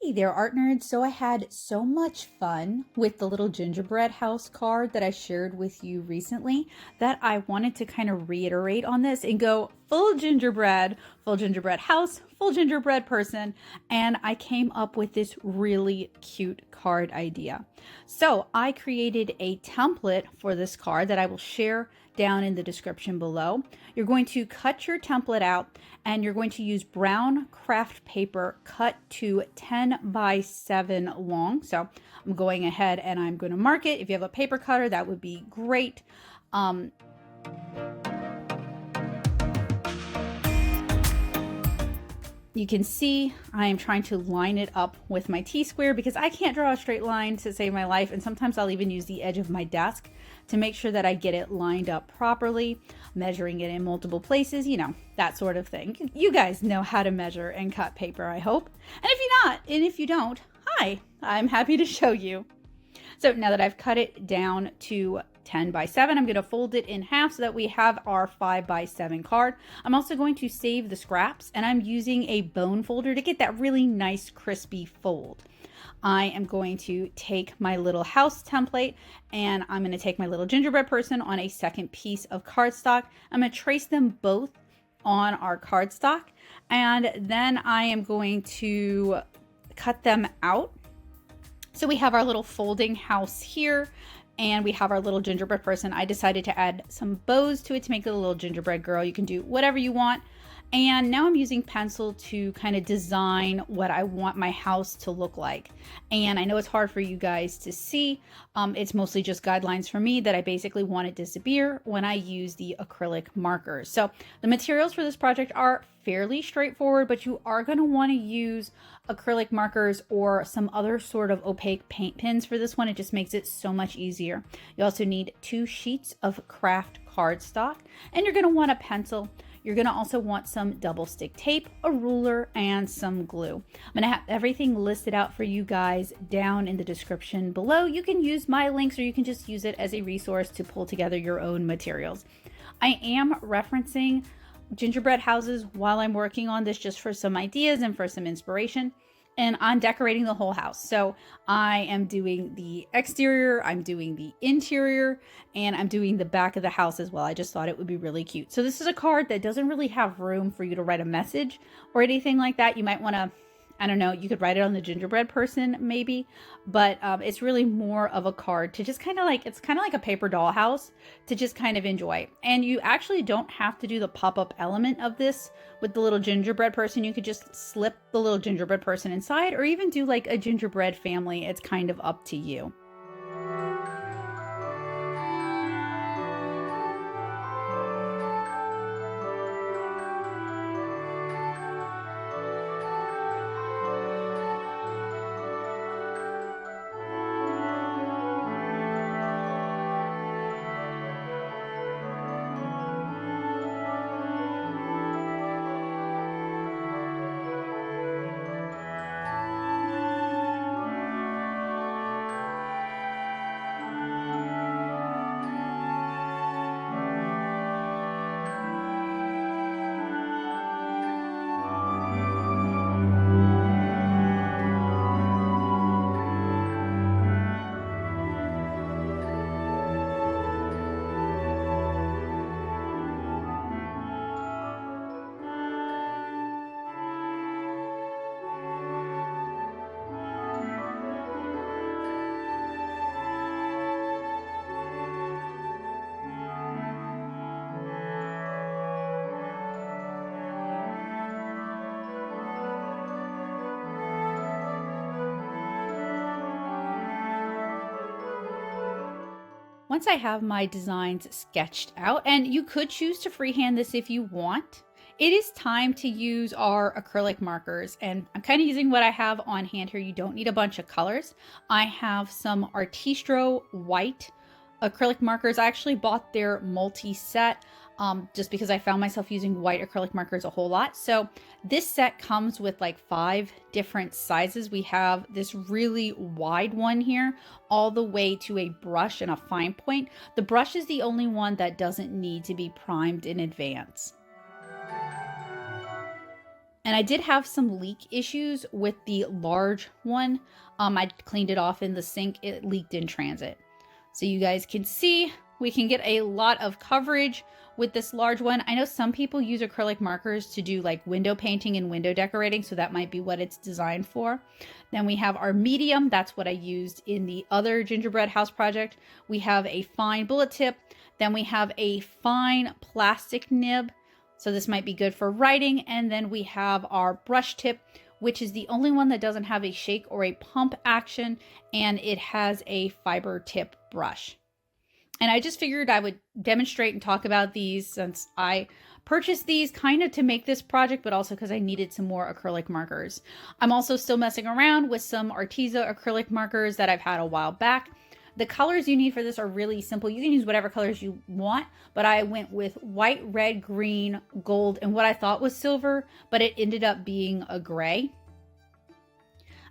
Hey there, art nerds. So I had so much fun with the little gingerbread house card that I shared with you recently that I wanted to kind of reiterate on this and go full gingerbread house, full gingerbread person. And I came up with this really cute card idea. So I created a template for this card that I will share down in the description below. You're going to cut your template out and you're going to use brown craft paper cut to 10 by 7 long. So I'm going ahead and I'm going to mark it. If you have a paper cutter, that would be great. You can see I am trying to line it up with my T-square because I can't draw a straight line to save my life. And sometimes I'll even use the edge of my desk to make sure that I get it lined up properly, measuring it in multiple places, you know, that sort of thing. You guys know how to measure and cut paper, I hope. And if you're not, and if you don't, hi, I'm happy to show you. So now that I've cut it down to 10 by 7, I'm going to fold it in half so that we have our 5 by 7 card. I'm also going to save the scraps, and I'm using a bone folder to get that really nice crispy fold. I am going to take my little house template and I'm going to take my little gingerbread person on a second piece of cardstock. I'm going to trace them both on our cardstock, and then I am going to cut them out. So we have our little folding house here, and we have our little gingerbread person. I decided to add some bows to it to make it a little gingerbread girl. You can do whatever you want. And now I'm using pencil to kind of design what I want my house to look like. And I know it's hard for you guys to see. It's mostly just guidelines for me that I basically want to disappear when I use the acrylic markers. So the materials for this project are fairly straightforward, but you are going to want to use acrylic markers or some other sort of opaque paint pens for this one. It just makes it so much easier. You also need 2 sheets of craft cardstock, and you're going to want a pencil. You're going to also want some double stick tape, a ruler, and some glue. I'm going to have everything listed out for you guys down in the description below. You can use my links or you can just use it as a resource to pull together your own materials. I am referencing gingerbread houses while I'm working on this just for some ideas and for some inspiration. And I'm decorating the whole house. So I am doing the exterior, I'm doing the interior, and I'm doing the back of the house as well. I just thought it would be really cute. So this is a card that doesn't really have room for you to write a message or anything like that. You might want to, I don't know, you could write it on the gingerbread person maybe, but it's really more of a card to just kind of like, it's kind of like a paper doll house to just kind of enjoy. And you actually don't have to do the pop-up element of this with the little gingerbread person. You could just slip the little gingerbread person inside or even do like a gingerbread family. It's kind of up to you. Once I have my designs sketched out, and you could choose to freehand this if you want, it is time to use our acrylic markers. And I'm kind of using what I have on hand here. You don't need a bunch of colors. I have some Artistro white acrylic markers. I actually bought their multi-set just because I found myself using white acrylic markers a whole lot. So this set comes with like 5 different sizes. We have this really wide one here all the way to a brush and a fine point. The brush is the only one that doesn't need to be primed in advance. And I did have some leak issues with the large one. I cleaned it off in the sink. It leaked in transit. So you guys can see we can get a lot of coverage with this large one. I know some people use acrylic markers to do like window painting and window decorating, so that might be what it's designed for. Then we have our medium. That's what I used in the other gingerbread house project. We have a fine bullet tip. Then we have a fine plastic nib. So this might be good for writing. And then we have our brush tip, which is the only one that doesn't have a shake or a pump action, and it has a fiber tip brush. And I just figured I would demonstrate and talk about these since I purchased these kind of to make this project, but also because I needed some more acrylic markers. I'm also still messing around with some Arteza acrylic markers that I've had a while back. The colors you need for this are really simple. You can use whatever colors you want, but I went with white, red, green, gold, and what I thought was silver, but it ended up being a gray.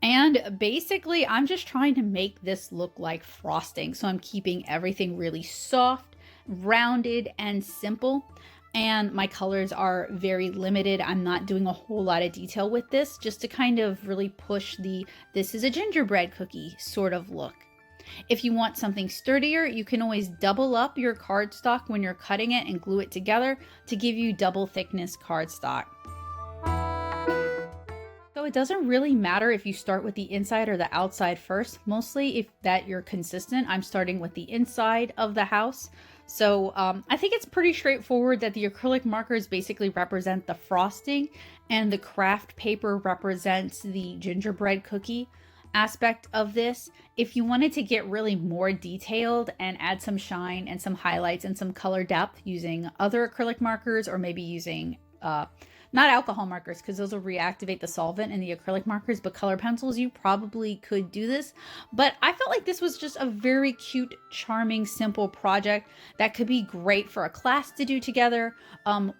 And basically, I'm just trying to make this look like frosting. So I'm keeping everything really soft, rounded, and simple. And my colors are very limited. I'm not doing a whole lot of detail with this, just to kind of really push the this is a gingerbread cookie sort of look. If you want something sturdier, you can always double up your cardstock when you're cutting it and glue it together to give you double thickness cardstock. So it doesn't really matter if you start with the inside or the outside first. Mostly if that you're consistent, I'm starting with the inside of the house. So I think it's pretty straightforward that the acrylic markers basically represent the frosting and the craft paper represents the gingerbread cookie aspect of this. If you wanted to get really more detailed and add some shine and some highlights and some color depth using other acrylic markers, or maybe using not alcohol markers because those will reactivate the solvent in the acrylic markers, but color pencils, you probably could do this. But I felt like this was just a very cute, charming, simple project that could be great for a class to do together,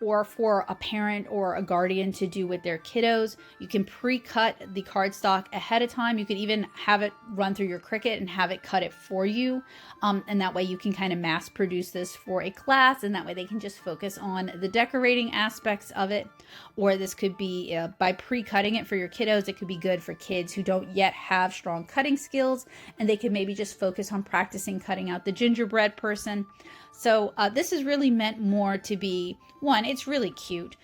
or for a parent or a guardian to do with their kiddos. You can pre-cut the cardstock ahead of time. You could even have it run through your Cricut and have it cut it for you. And that way you can kind of mass produce this for a class, and that way they can just focus on the decorating aspects of it. Or this could be by pre-cutting it for your kiddos. It could be good for kids who don't yet have strong cutting skills, and they could maybe just focus on practicing cutting out the gingerbread person. So this is really meant more to be, one, it's really cute,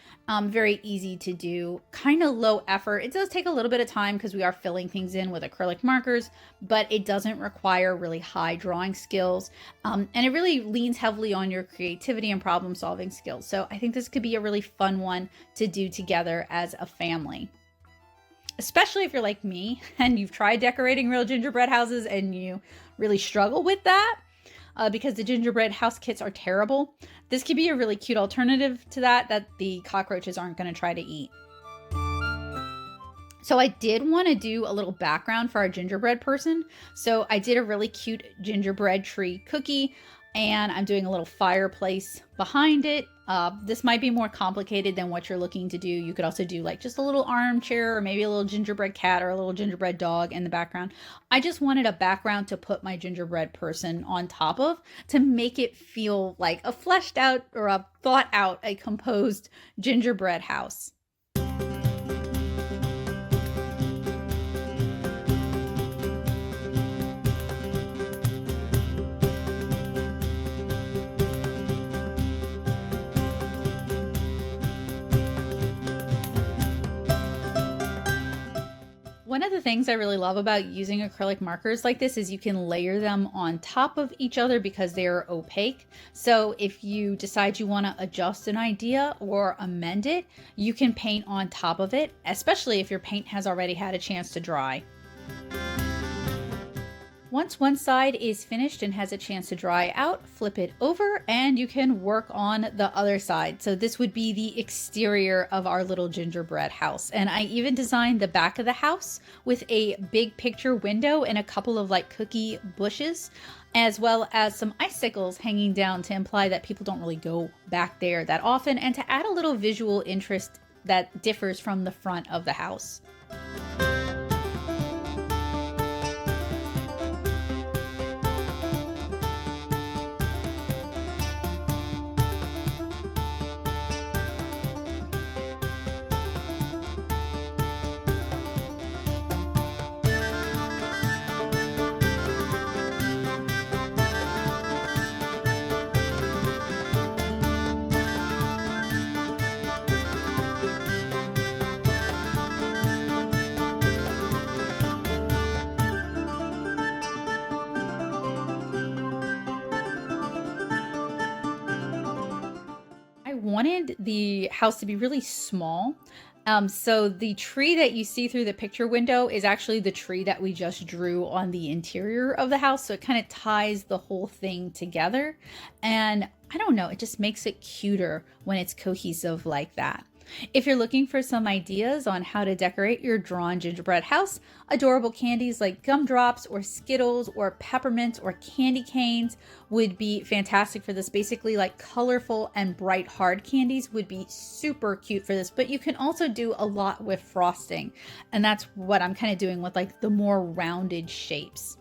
very easy to do, kind of low effort. It does take a little bit of time because we are filling things in with acrylic markers, but it doesn't require really high drawing skills. And it really leans heavily on your creativity and problem solving skills. So I think this could be a really fun one to do together as a family. Especially if you're like me and you've tried decorating real gingerbread houses and you really struggle with that. Because the gingerbread house kits are terrible. This could be a really cute alternative to that the cockroaches aren't going to try to eat. So I did want to do a little background for our gingerbread person. So I did a really cute gingerbread tree cookie, and I'm doing a little fireplace behind it. This might be more complicated than what you're looking to do. You could also do like just a little armchair or maybe a little gingerbread cat or a little gingerbread dog in the background. I just wanted a background to put my gingerbread person on top of to make it feel like a fleshed out or a thought out, a composed gingerbread house. One of the things I really love about using acrylic markers like this is you can layer them on top of each other because they're opaque. So if you decide you want to adjust an idea or amend it, you can paint on top of it, especially if your paint has already had a chance to dry. Once one side is finished and has a chance to dry out, flip it over and you can work on the other side. So this would be the exterior of our little gingerbread house. And I even designed the back of the house with a big picture window and a couple of like cookie bushes, as well as some icicles hanging down to imply that people don't really go back there that often, and to add a little visual interest that differs from the front of the house. wanted the house to be really small. So the tree that you see through the picture window is actually the tree that we just drew on the interior of the house. So it kind of ties the whole thing together. And I don't know, it just makes it cuter when it's cohesive like that. If you're looking for some ideas on how to decorate your drawn gingerbread house, adorable candies like gumdrops or Skittles or peppermints or candy canes would be fantastic for this. Basically, like colorful and bright hard candies would be super cute for this, but you can also do a lot with frosting. And that's what I'm kind of doing with like the more rounded shapes.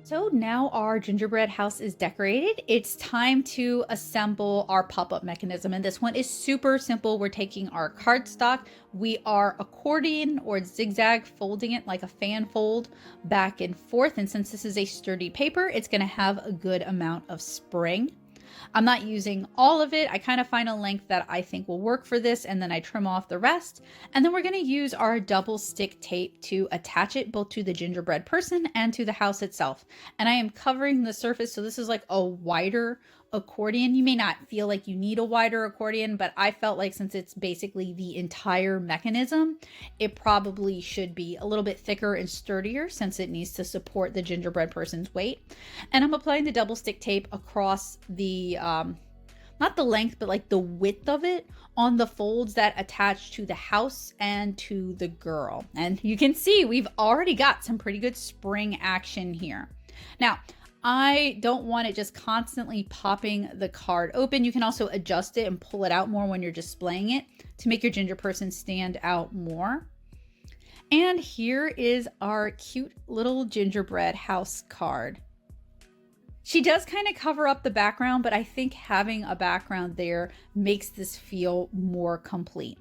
So now our gingerbread house is decorated. It's time to assemble our pop-up mechanism. And this one is super simple. We're taking our cardstock. We are accordion or zigzag folding it like a fan fold back and forth. And since this is a sturdy paper, it's going to have a good amount of spring. I'm not using all of it. I kind of find a length that I think will work for this, and then I trim off the rest. And then we're going to use our double stick tape to attach it both to the gingerbread person and to the house itself. And I am covering the surface, so this is like a wider accordion. You may not feel like you need a wider accordion, but I felt like since it's basically the entire mechanism, it probably should be a little bit thicker and sturdier since it needs to support the gingerbread person's weight. And I'm applying the double stick tape across the, not the length, but like the width of it on the folds that attach to the house and to the girl. And you can see we've already got some pretty good spring action here. Now, I don't want it just constantly popping the card open. You can also adjust it and pull it out more when you're displaying it to make your ginger person stand out more. And here is our cute little gingerbread house card. She does kind of cover up the background, but I think having a background there makes this feel more complete.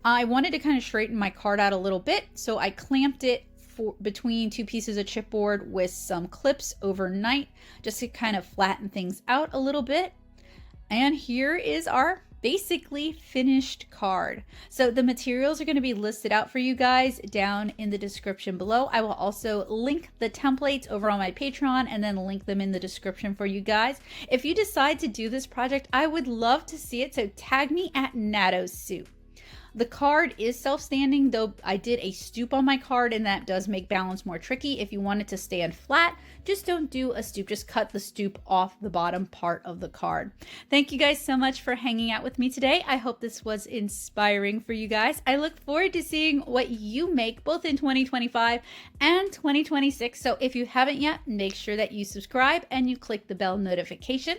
I wanted to kind of straighten my card out a little bit, so I clamped it between two pieces of chipboard with some clips overnight just to kind of flatten things out a little bit. And here is our basically finished card. So the materials are going to be listed out for you guys down in the description below. I will also link the templates over on my Patreon and then link them in the description for you guys. If you decide to do this project, I would love to see it, so tag me at NatoSoup. The card is self-standing, though I did a stoop on my card, and that does make balance more tricky. If you want it to stand flat, just don't do a stoop. Just cut the stoop off the bottom part of the card. Thank you guys so much for hanging out with me today. I hope this was inspiring for you guys. I look forward to seeing what you make both in 2025 and 2026. So if you haven't yet, make sure that you subscribe and you click the bell notification.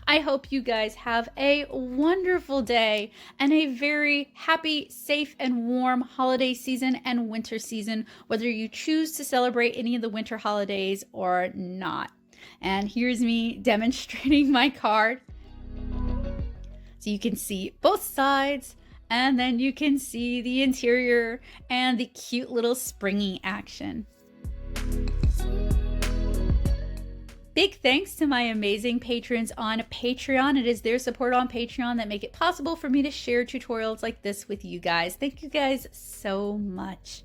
I hope you guys have a wonderful day and a very happy, safe, and warm holiday season and winter season, whether you choose to celebrate any of the winter holidays or not. And here's me demonstrating my card. So you can see both sides, and then you can see the interior and the cute little springy action. Big thanks to my amazing patrons on Patreon. It is their support on Patreon that make it possible for me to share tutorials like this with you guys. Thank you guys so much.